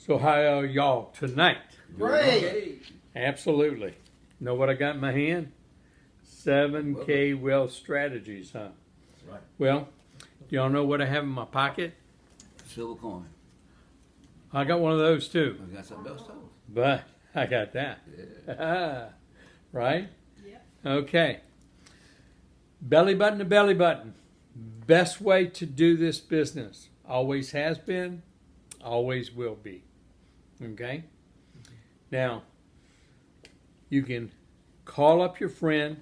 So how are y'all tonight? Great. Absolutely. Know what I got in my hand? 7K Wealth Strategies, huh? That's right. Well, do y'all know what I have in my pocket? Silver coin. I got one of those too. I got something else too. But I got that. Yeah. Right? Yep. Okay. Belly button to belly button. Best way to do this business. Always has been, always will be. Okay? Now, you can call up your friend,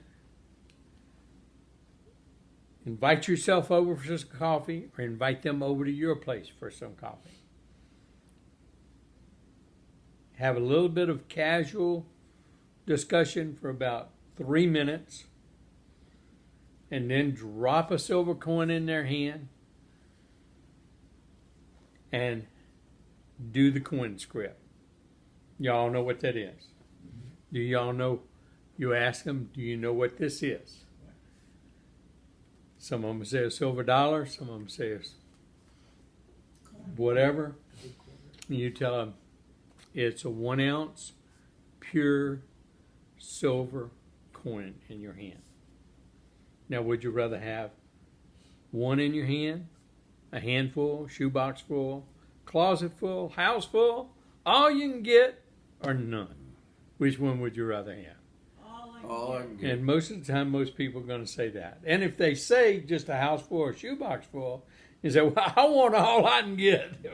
invite yourself over for some coffee, or invite them over to your place for some coffee. Have a little bit of casual discussion for about 3 minutes, and then drop a silver coin in their hand and do the coin script. Y'all know what that is? Do y'all know? You ask them, do you know what this is? Some of them say a silver dollar, some of them say it's whatever. And you tell them it's a 1 ounce pure silver coin in your hand. Now, would you rather have one in your hand, a handful, shoebox full, closet full, house full, all you can get, or none? Which one would you rather have? All I can get. And most of the time, most people are going to say that. And if they say just a house full or shoebox full, you say, well, I want all I can get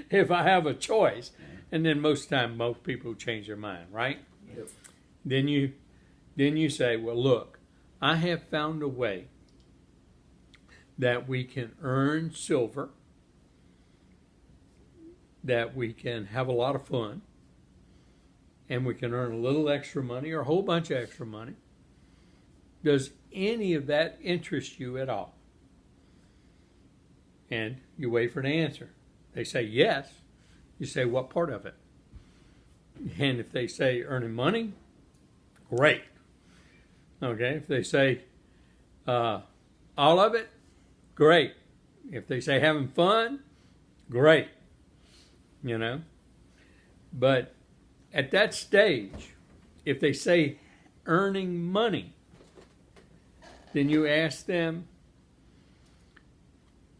if I have a choice. And then most of the time, most people change their mind, right? Yep. Then you say, well, look, I have found a way that we can earn silver, that we can have a lot of fun, and we can earn a little extra money or a whole bunch of extra money. Does any of that interest you at all? And you wait for an answer. They say yes. You say, what part of it? And if they say earning money, great. Okay, if they say all of it, great. If they say having fun, great. You know? But at that stage, if they say earning money, then you ask them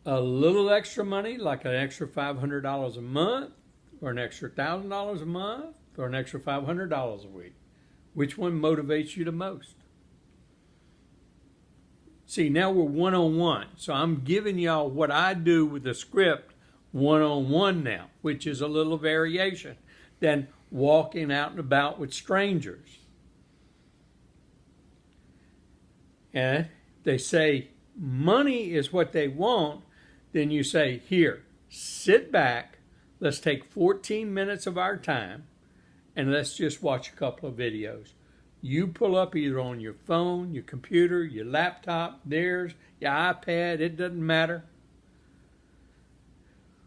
a little extra money, like an extra $500 a month, or an extra $1,000 a month, or an extra $500 a week. Which one motivates you the most? See, now we're one-on-one. So I'm giving y'all what I do with the script one-on-one now, which is a little variation than walking out and about with strangers. And they say money is what they want, then you say, here, sit back, let's take 14 minutes of our time, and let's just watch a couple of videos. You pull up either on your phone, your computer, your laptop, theirs, your iPad, it doesn't matter.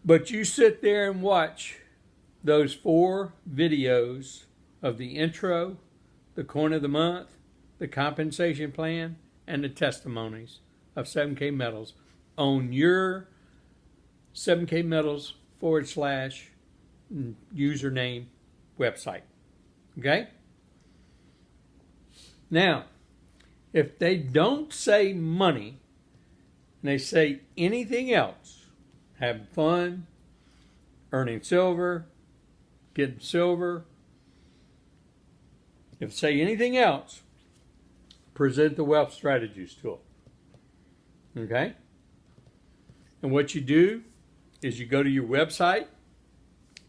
But you sit there and watch those 4 videos of the intro, the coin of the month, the compensation plan, and the testimonies of 7Kmetals on your 7Kmetals /username website. Okay? Now, if they don't say money, and they say anything else, having fun, earning silver, getting silver, if they say anything else, present the wealth strategies tool. Okay? And what you do is you go to your website,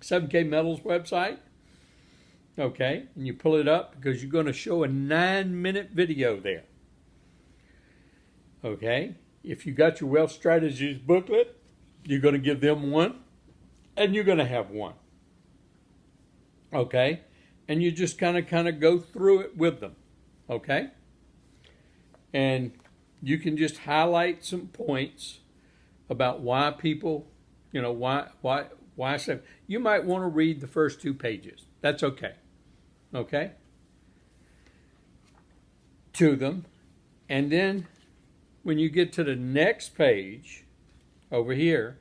7Kmetals website, okay, and you pull it up because you're going to show a 9-minute video there. Okay? If you got your wealth strategies booklet, you're going to give them one, and you're going to have one. Okay? And you just kind of go through it with them. Okay? And you can just highlight some points about why people, why some. You might want to read the first 2 pages. That's okay. Okay? To them. And then when you get to the next page over here,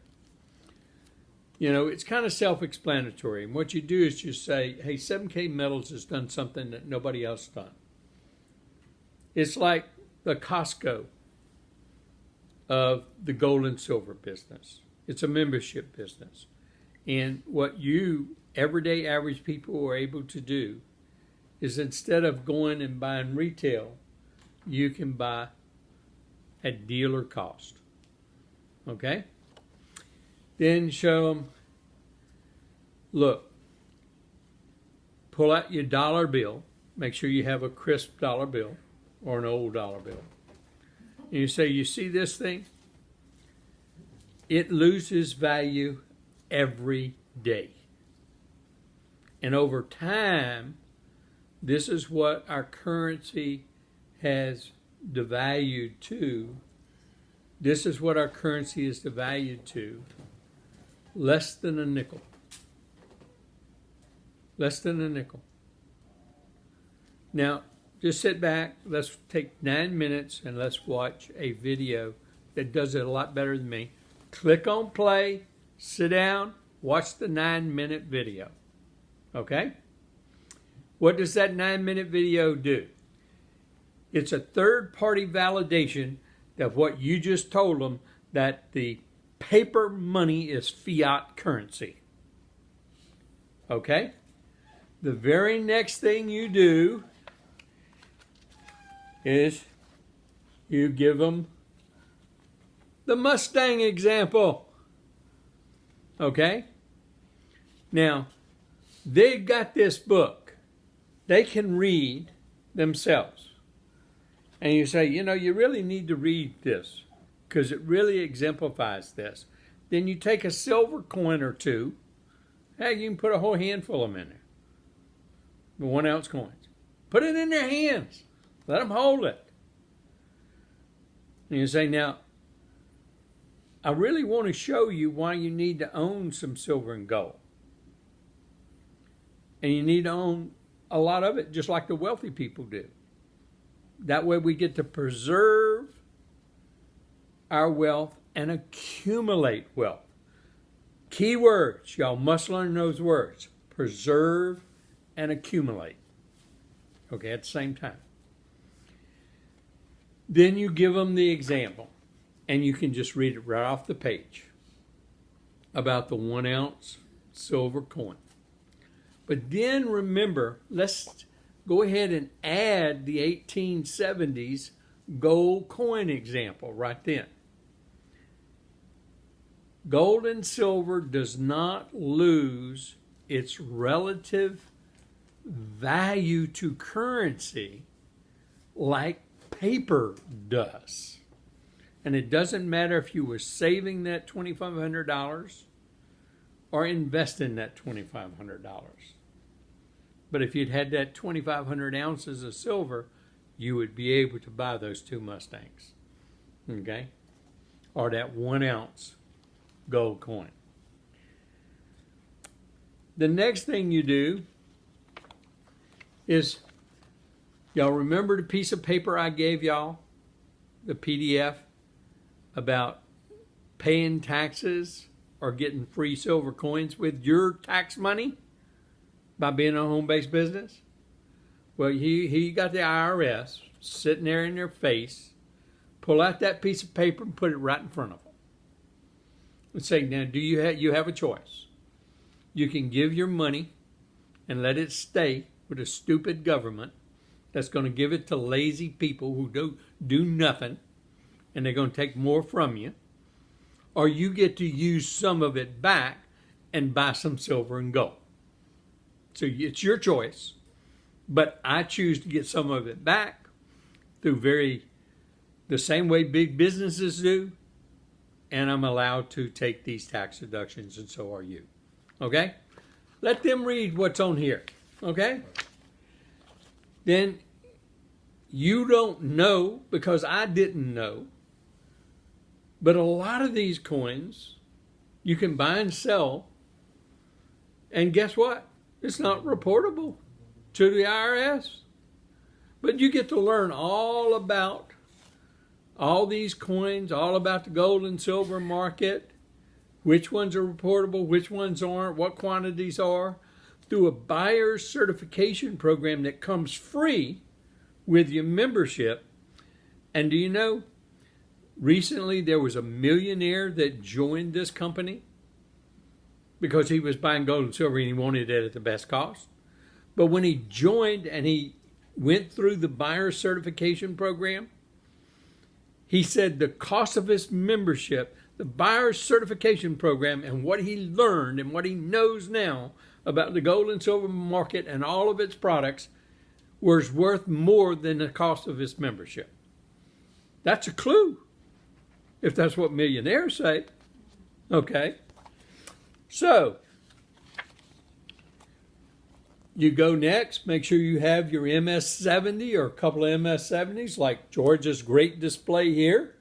You know, it's kind of self-explanatory. And what you do is just say, hey, 7Kmetals has done something that nobody else done. It's like the Costco of the gold and silver business. It's a membership business. And what you, everyday average people, are able to do is instead of going and buying retail, you can buy at dealer cost. Okay? Then show them, look, pull out your dollar bill. Make sure you have a crisp dollar bill or an old dollar bill. And you say, you see this thing? It loses value every day. And over time, this is what our currency has devalued to. This is what our currency is devalued to. Less than a nickel. Less than a nickel. Now, just sit back. Let's take 9 minutes and let's watch a video that does it a lot better than me. Click on play, sit down, watch the 9-minute video. Okay? What does that 9-minute video do? It's a third-party validation of what you just told them, that the paper money is fiat currency. Okay? The very next thing you do is you give them the Mustang example. Okay? Now, they've got this book. They can read themselves. And you say, you know, you really need to read this because it really exemplifies this. Then you take a silver coin or two. Hey, you can put a whole handful of them in there. The 1 ounce coins. Put it in their hands. Let them hold it. And you say, now, I really want to show you why you need to own some silver and gold. And you need to own a lot of it just like the wealthy people do. That way we get to preserve our wealth and accumulate wealth. Key words. Y'all must learn those words. Preserve and accumulate. Okay, at the same time. Then you give them the example. And you can just read it right off the page about the 1 ounce silver coin. But then remember, let's go ahead and add the 1870s gold coin example right then. Gold and silver does not lose its relative value to currency like paper does. And it doesn't matter if you were saving that $2,500 or investing that $2,500. But if you'd had that 2,500 ounces of silver, you would be able to buy those 2 Mustangs. Okay? Or that 1 ounce gold coin. The next thing you do is, y'all remember the piece of paper I gave y'all? The PDF about paying taxes or getting free silver coins with your tax money by being a home-based business? Well, he got the IRS sitting there in their face, pull out that piece of paper and put it right in front of them. And say, now, do you have a choice? You can give your money and let it stay with a stupid government that's going to give it to lazy people who do nothing, and they're going to take more from you. Or you get to use some of it back and buy some silver and gold. So it's your choice. But I choose to get some of it back through the same way big businesses do. And I'm allowed to take these tax deductions, and so are you. Okay? Let them read what's on here. Okay? Then you don't know, because I didn't know, but a lot of these coins you can buy and sell, and guess what? It's not reportable to the IRS. But you get to learn all about all these coins, all about the gold and silver market, which ones are reportable, which ones aren't, what quantities are, through a buyer's certification program that comes free with your membership. And do you know, recently there was a millionaire that joined this company because he was buying gold and silver and he wanted it at the best cost. But when he joined and he went through the buyer certification program, he said the cost of his membership, the buyer certification program, and what he learned and what he knows now about the gold and silver market and all of its products was worth more than the cost of his membership. That's a clue, if that's what millionaires say. Okay. So, you go next, make sure you have your MS-70 or a couple of MS-70s like George's great display here.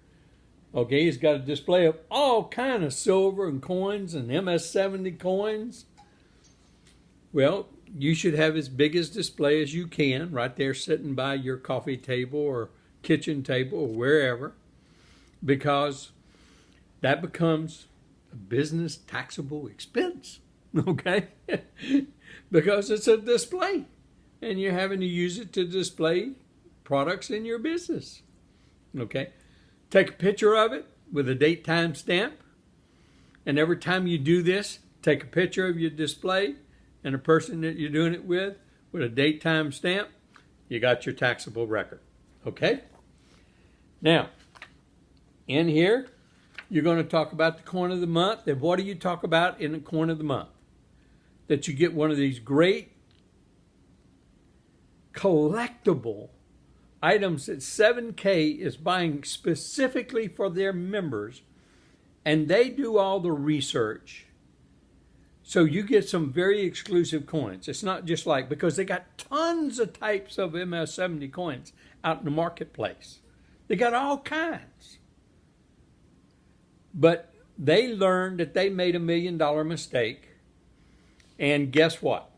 Okay, he's got a display of all kind of silver and coins and MS-70 coins. Well, you should have as big a display as you can right there sitting by your coffee table or kitchen table or wherever, because that becomes a business taxable expense, okay? Because it's a display and you're having to use it to display products in your business, okay? Take a picture of it with a date time stamp, and every time you do this, take a picture of your display and a person that you're doing it with a date time stamp. You got your taxable record, okay? Now, in here, you're going to talk about the coin of the month. And what do you talk about in the coin of the month? That you get one of these great collectible items that 7K is buying specifically for their members, and they do all the research. So you get some very exclusive coins. It's not just like, because they got tons of types of MS-70 coins out in the marketplace. They got all kinds. But they learned that they made $1 million mistake. And guess what?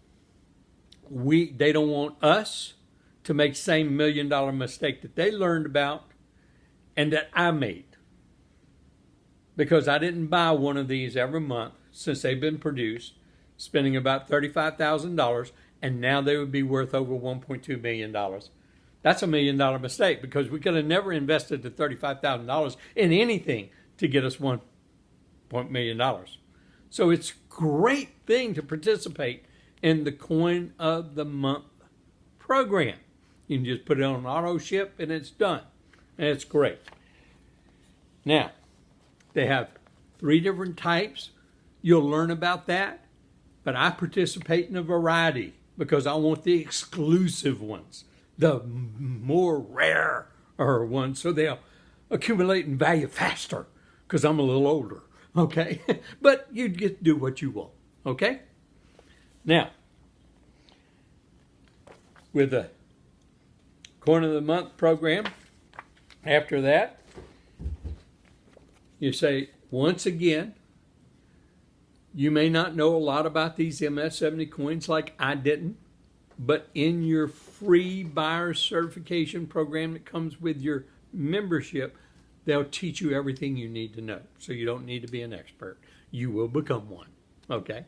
They don't want us to make the same $1 million mistake that they learned about and that I made. Because I didn't buy one of these every month since they've been produced, spending about $35,000, and now they would be worth over $1.2 million. That's $1 million mistake, because we could have never invested the $35,000 in anything to get us $1 million. So it's a great thing to participate in the Coin of the Month program. You can just put it on auto ship and it's done. And it's great. Now, they have 3 different types. You'll learn about that. But I participate in a variety because I want the exclusive ones, the more rare ones, so they'll accumulate in value faster because I'm a little older, okay? But you get to do what you want, okay? Now, with the Coin of the Month program, after that, you say, once again, you may not know a lot about these MS-70 coins like I didn't, but in your free buyer certification program that comes with your membership, they'll teach you everything you need to know. So you don't need to be an expert. You will become one, okay?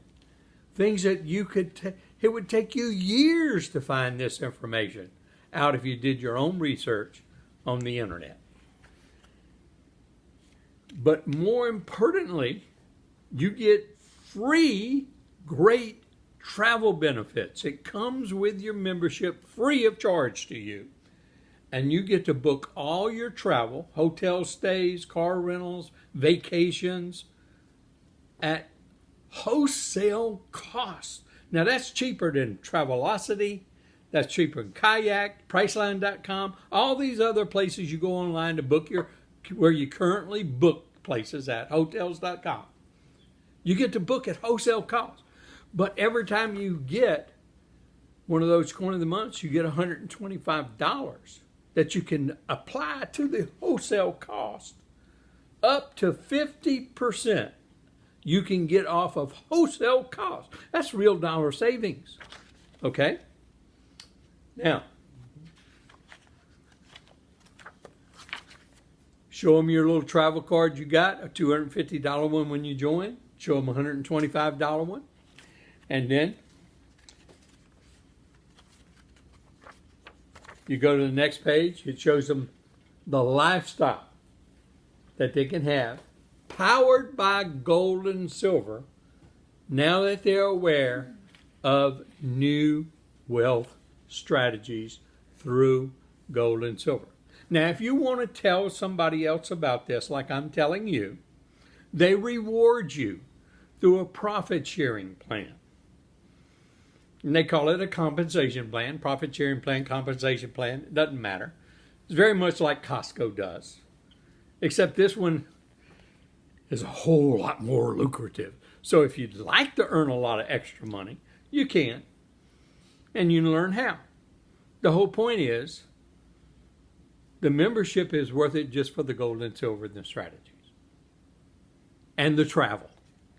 Things that you could, it would take you years to find this information out if you did your own research on the internet. But more importantly, you get free, great travel benefits. It comes with your membership free of charge to you. And you get to book all your travel, hotel stays, car rentals, vacations at wholesale cost. Now that's cheaper than Travelocity. That's cheaper than Kayak, Priceline.com, all these other places you go online to book where you currently book places at, hotels.com. You get to book at wholesale cost. But every time you get one of those Coin of the Months, you get $125 that you can apply to the wholesale cost. Up to 50% you can get off of wholesale cost. That's real dollar savings. Okay? Now, show them your little travel card you got, a $250 one when you join. show them a $125 one. And then you go to the next page, it shows them the lifestyle that they can have, powered by gold and silver, now that they're aware of new wealth strategies through gold and silver. Now, if you want to tell somebody else about this, like I'm telling you, they reward you through a profit sharing plan. And they call it a compensation plan, profit sharing plan, compensation plan. It doesn't matter. It's very much like Costco does, except this one is a whole lot more lucrative. So if you'd like to earn a lot of extra money, you can, and you learn how. The whole point is the membership is worth it just for the gold and silver and the strategies and the travel.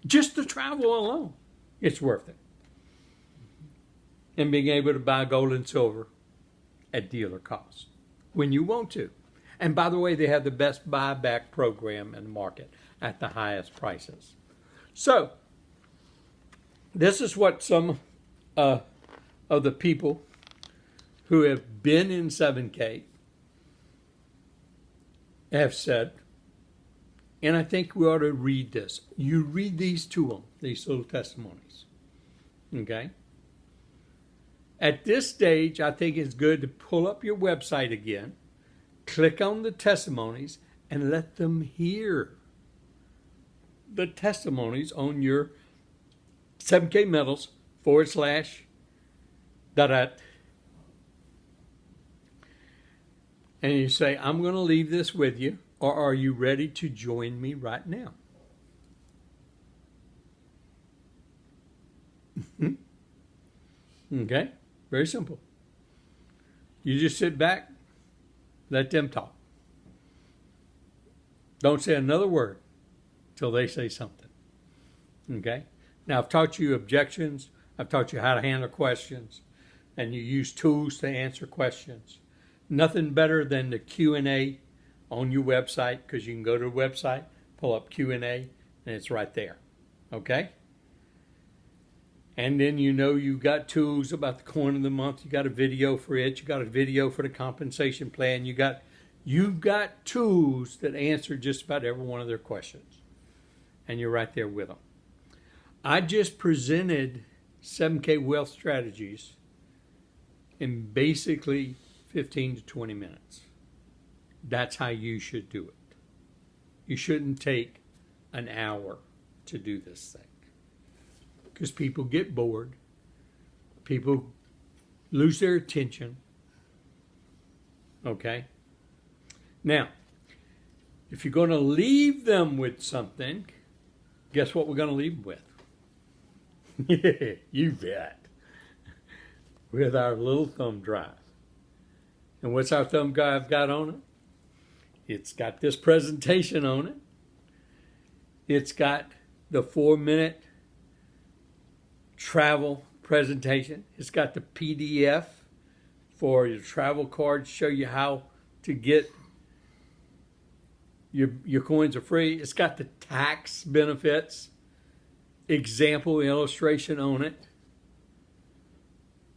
Just the travel alone, it's worth it. And being able to buy gold and silver at dealer cost when you want to. And by the way, they have the best buyback program in the market at the highest prices. So, this is what some of the people who have been in 7K have said, and I think we ought to read this. You read these to them, these little testimonies. Okay? At this stage, I think it's good to pull up your website again, click on the testimonies, and let them hear the testimonies on your 7Kmetals /. And you say, I'm going to leave this with you, or are you ready to join me right now? Okay? Very simple. You just sit back, let them talk. Don't say another word till they say something. Okay? Now, I've taught you objections. I've taught you how to handle questions. And you use tools to answer questions. Nothing better than the Q&A on your website, because you can go to the website, pull up Q&A, and it's right there. Okay? And then you know you've got tools about the coin of the month. You got a video for it. You got a video for the compensation plan. You've got tools that answer just about every one of their questions. And you're right there with them. I just presented 7K Wealth Strategies in basically 15 to 20 minutes. That's how you should do it. You shouldn't take an hour to do this thing. Because people get bored. People lose their attention. Okay? Now, if you're going to leave them with something, guess what we're going to leave them with? You bet. With our little thumb drive. And what's our thumb drive got on it? It's got this presentation on it. It's got the 4-minute travel presentation. It's got the PDF for your travel card, show you how to get your coins are free. It's got the tax benefits, example illustration on it.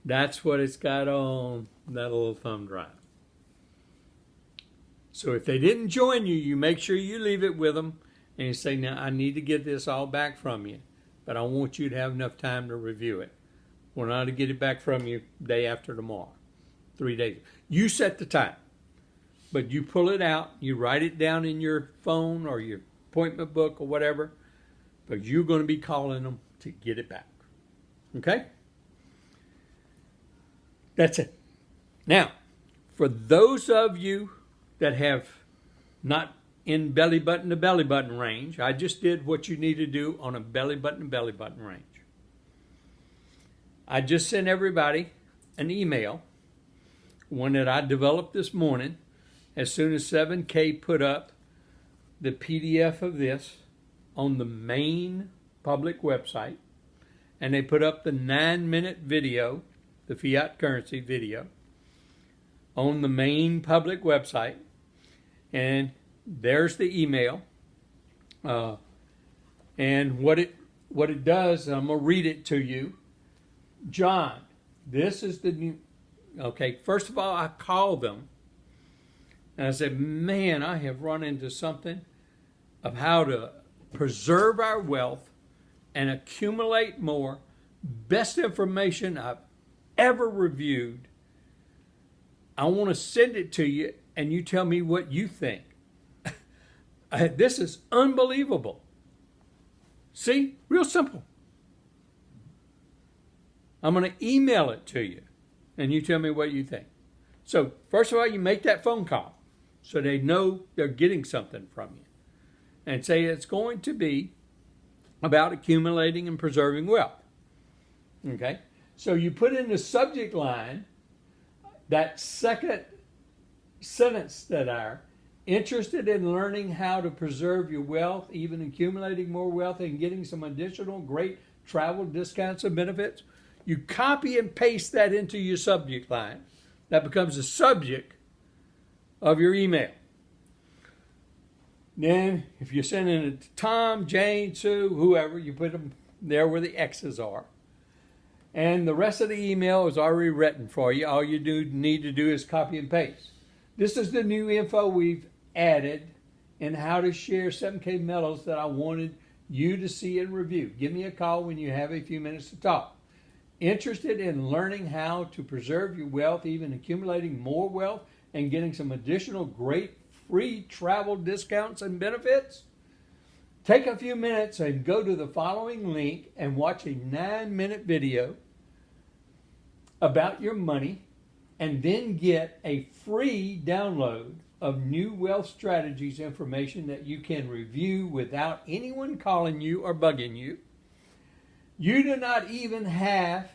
That's what it's got on that little thumb drive. So if they didn't join you, you make sure you leave it with them and you say, now I need to get this all back from you, but I want you to have enough time to review it. We're not to get it back from you day after tomorrow, 3 days. You set the time, but you pull it out, you write it down in your phone or your appointment book or whatever, but you're going to be calling them to get it back. Okay? That's it. Now, for those of you that have not in belly button to belly button range, I just did what you need to do on a belly button to belly button range. I just sent everybody an email, one that I developed this morning, as soon as 7K put up the PDF of this on the main public website, and they put up the 9-minute video, the fiat currency video, on the main public website. And there's the email. And what it what it does, I'm going to read it to you. John, this is the new, okay, first of all, I called them and I said, man, I have run into something of how to preserve our wealth and accumulate more. Best information I've ever reviewed. I want to send it to you and you tell me what you think. This is unbelievable. See? Real simple. I'm going to email it to you and you tell me what you think. So, first of all, you make that phone call so they know they're getting something from you. And say it's going to be about accumulating and preserving wealth. Okay? So you put in the subject line that second sentence that are interested in learning how to preserve your wealth, even accumulating more wealth and getting some additional great travel discounts and benefits. You copy and paste that into your subject line. That becomes the subject of your email. Then, if you're sending it to Tom, Jane, Sue, whoever, you put them there where the X's are. And the rest of the email is already written for you. All you need to do is copy and paste. This is the new info we've added in how to share 7K metals that I wanted you to see and review. Give me a call when you have a few minutes to talk. Interested in learning how to preserve your wealth, even accumulating more wealth and getting some additional great free travel discounts and benefits? Take a few minutes and go to the following link and watch a 9-minute video about your money and then get a free download of new wealth strategies information that you can review without anyone calling you or bugging you. You do not even have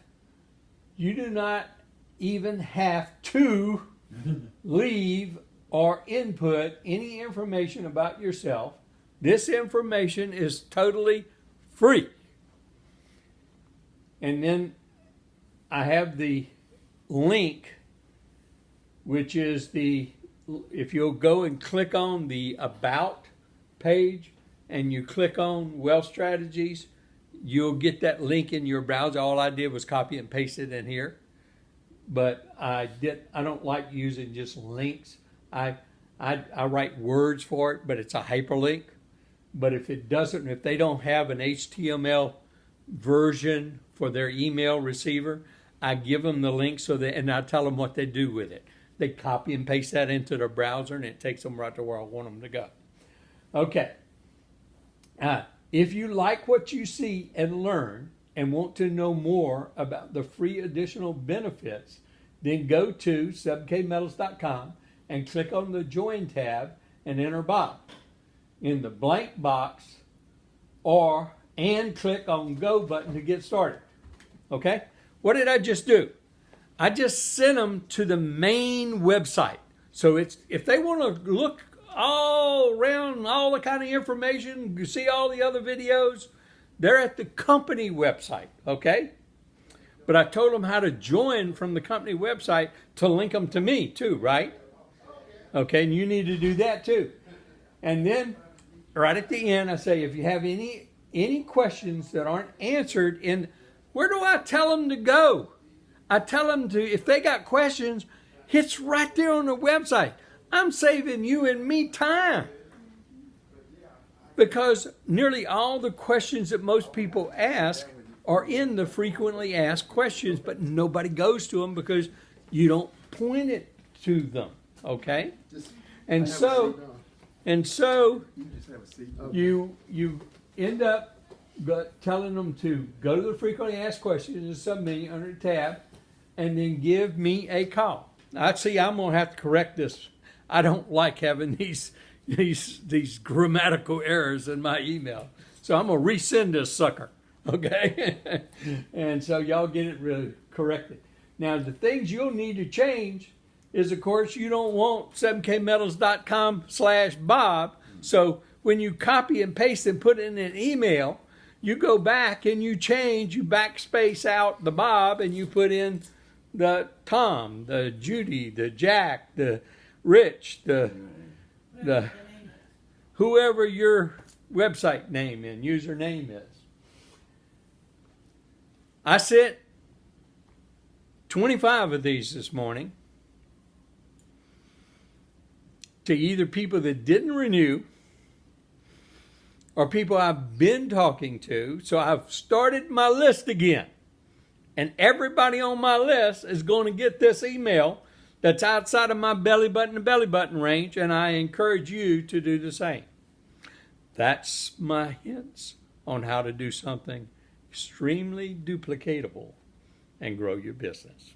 to leave or input any information about yourself. This information is totally free. And then I have the link, which is if you'll go and click on the About page and you click on Wealth Strategies, you'll get that link in your browser. All I did was copy and paste it in here. But I don't like using just links. I write words for it, but it's a hyperlink. But if they don't have an HTML version for their email receiver, I give them the link and I tell them what they do with it. They copy and paste that into their browser and it takes them right to where I want them to go. Okay. If you like what you see and learn and want to know more about the free additional benefits, then go to 7kmetals.com and click on the Join tab and enter Bob in the blank box and click on Go button to get started. Okay? What did I just do? I just sent them to the main website. So if they want to look all around, all the kind of information, you see all the other videos, they're at the company website, okay? But I told them how to join from the company website to link them to me too, right? Okay, and you need to do that too. And then right at the end, I say, if you have any questions that aren't answered, where do I tell them to go? I tell them if they got questions, it's right there on the website. I'm saving you and me time. Because nearly all the questions that most people ask are in the frequently asked questions, but nobody goes to them because you don't point it to them. Okay? And so you end up telling them to go to the frequently asked questions and submit under the tab, and then give me a call. I'm going to have to correct this. I don't like having these grammatical errors in my email. So I'm going to resend this sucker, okay? And so y'all get it really corrected. Now, the things you'll need to change is, of course, you don't want 7kmetals.com/Bob. So when you copy and paste and put it in an email, you go back and you backspace out the Bob and you put in the Tom, the Judy, the Jack, the Rich, the whoever your website name and username is. I sent 25 of these this morning to either people that didn't renew or people I've been talking to. So I've started my list again. And everybody on my list is going to get this email that's outside of my belly button to belly button range, and I encourage you to do the same. That's my hints on how to do something extremely duplicatable and grow your business.